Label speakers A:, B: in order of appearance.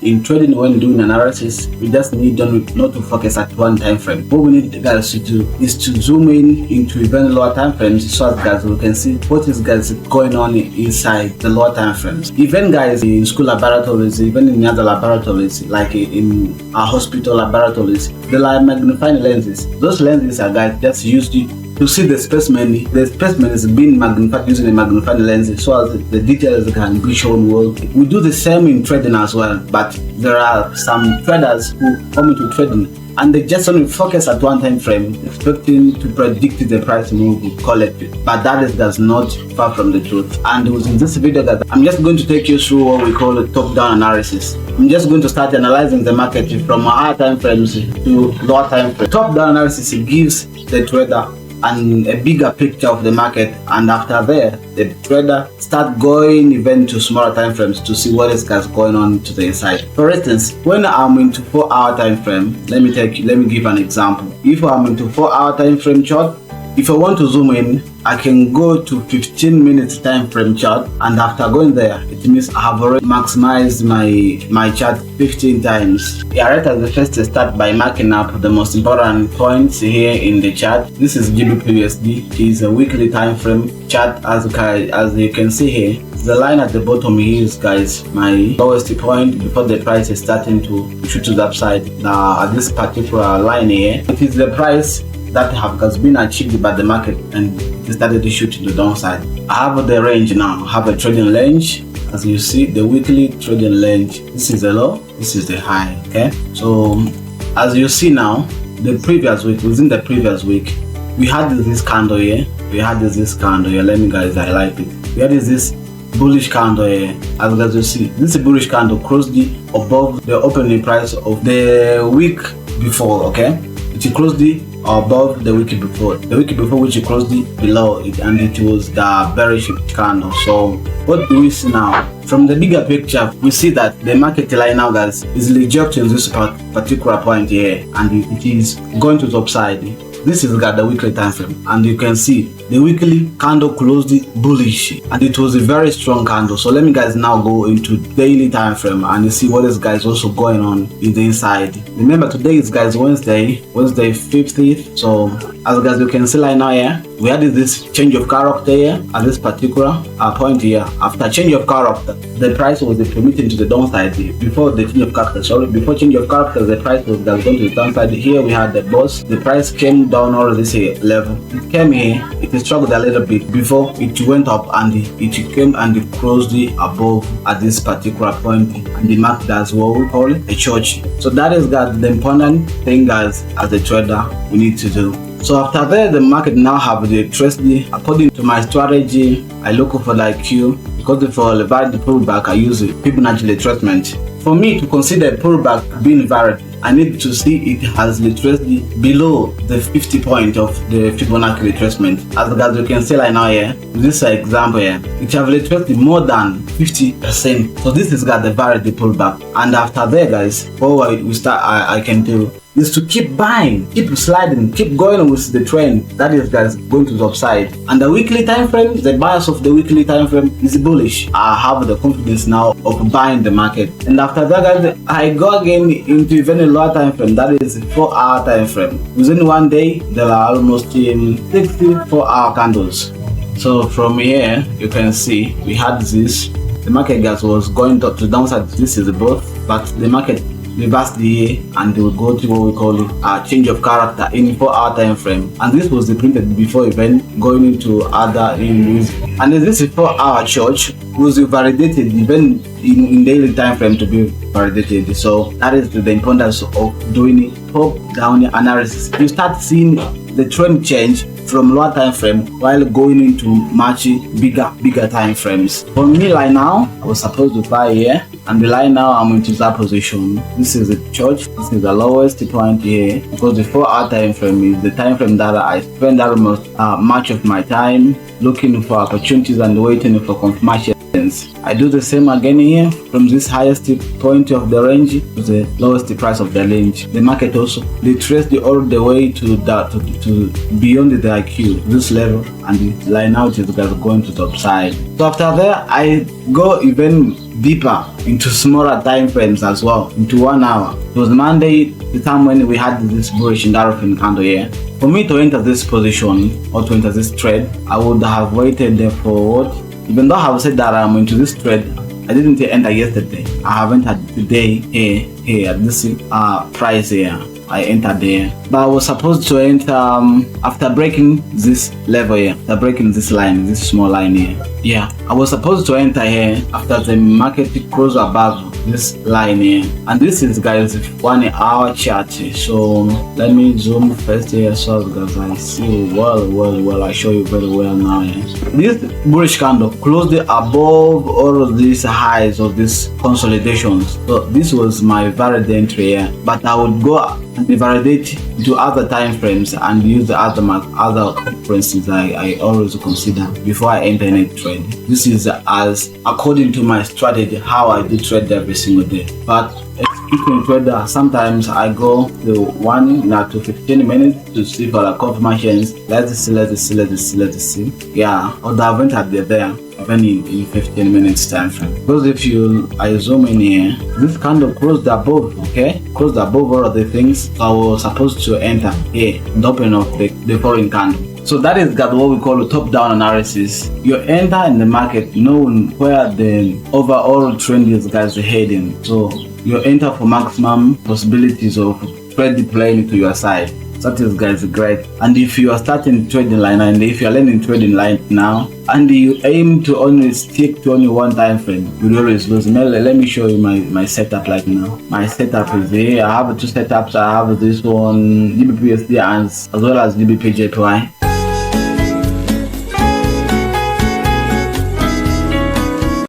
A: In trading, when doing analysis, we just need not to focus at one time frame. What we need guys to do is to zoom in into even lower time frames, so as guys we can see what is guys going on inside the lower time frames. Even guys in school laboratories, even in other laboratories, like in our hospital laboratories, they like magnifying lenses. Those lenses are guys just used to see the specimen. The specimen is being magnified using a magnifying lens, so as the details can be shown well. We do the same in trading as well, but there are some traders who come into trading and they just only focus at one time frame, expecting to predict the price move collectively. But that is not far from the truth. And within this video, guys, I'm just going to take you through what we call a top-down analysis. I'm just going to start analyzing the market from higher time frames to lower time frames. Top-down analysis gives the trader and a bigger picture of the market, and after there the trader start going even to smaller time frames to see what is going on to the inside. For instance, when I'm into 4-hour time frame, let me give an example. If I'm into 4-hour time frame chart, if I want to zoom in, I can go to 15 minutes time frame chart, and after going there, it means I have already maximized my chart 15 times. Yeah, right at the first start by marking up the most important points here in the chart. This is GBPUSD. It is a weekly time frame chart. As you can see here, the line at the bottom here is guys my lowest point before the price is starting to shoot to the upside. Now at this particular line here, it is the price that has been achieved by the market and it started to shoot to the downside. I have the range now. I have a trading range. As you see, the weekly trading range. This is the low, this is the high. Okay, so as you see now, the previous week, within the previous week, we had this candle here. Let me guys highlight it. We had this bullish candle here. As you see, this bullish candle crossed above the opening price of the week before. Okay, it closed above the week before, which it closed below it, and it was the bearish candle. So what do we see now? From the bigger picture, we see that the market line now guys is rejecting this particular point here, and it is going to the upside. This is got the weekly time frame, and you can see the weekly candle closed bullish, and it was a very strong candle. So let me guys now go into daily time frame and you see what is guys also going on in the inside. Remember, today is guys Wednesday 15th. So as guys you can see right now here, we had this change of character here at this particular point here. After change of character, the price was permitting to the downside. Before change of character, the price was going to the downside. Here we had the boss. The price came down all this level. It came here, it struggled a little bit before it went up, and it came and it closed above at this particular point, and the market does what we call a church. So that is the important thing guys as a trader we need to do. So after that, the market now have the trust. According to my strategy, I look for the IQ, because for the valid pullback I use Fibonacci retracement. For me to consider a pullback being valid, I need to see it has retraced below the 50 point of the Fibonacci retracement. As you can see right now here, this example here, it have retraced more than 50%. So this is got the valid pullback. And after that guys, what we start I can do is to keep buying, keep sliding, keep going with the trend that is guys going to the upside. And the weekly time frame, the bias of the weekly time frame is bullish. I have the confidence now of buying the market. And after that guys, I go again into even a lower time frame, that is 4-hour time frame. Within one day there are almost 64-hour candles. So from here you can see we had this, the market guys was going to downside. This is both, but the market reverse the and they will go to what we call a change of character in 4-hour time frame, and this was printed before even going into other news. And this 4-hour church was validated even in daily time frame to be validated. So that is the importance of doing top-down analysis. You start seeing the trend change from lower time frame while going into much bigger time frames. For me right now, I was supposed to buy here, and right now I'm into that position. This is the church, this is the lowest point here, because the 4-hour time frame is the time frame that I spend almost much of my time looking for opportunities and waiting for confirmation. I do the same again here, from this highest point of the range to the lowest price of the range. The market also retraced all the way to beyond the like you, this level, and the line out is going to the upside. So after there, I go even deeper into smaller time frames as well, into 1 hour. It was Monday, the time when we had this bullish engulfing candle here. For me to enter this position or to enter this trade, I would have waited there for what? Even though I have said that I'm into this trade, I didn't enter yesterday. I have entered today here at this price here. I entered there, but I was supposed to enter after breaking this level here, after breaking this line, this small line here. Yeah, I was supposed to enter here after the market closed above this line here, and this is, guys, 1 hour chart. So let me zoom first here so guys I see well. I show you very well now. This bullish candle closed above all of these highs of these consolidations. So this was my valid entry here, but I would go and validate to other time frames and use the other references I always consider before I enter any trade. This is as according to my strategy how I do trade every single day. But speaking trader, sometimes I go to 1 to 15 minutes to see for the confirmations. Let's see. Yeah, or the event at there even in 15 minutes time frame. Because if I zoom in here, this candle closed above, okay? Closed above all of the things. So I was supposed to enter here, the opening of the foreign candle. So that is what we call a top-down analysis. You enter in the market knowing where the overall trend is, guys, are heading. So you enter for maximum possibilities of trade playing to your side. That is, guys, great. And if you are starting trading line, and if you are learning trading line now, and you aim to only stick to only one time frame, you will always lose. Let me show you my setup like now. My setup is here. I have 2 setups. I have this one GBPUSD as well as GBPJPY.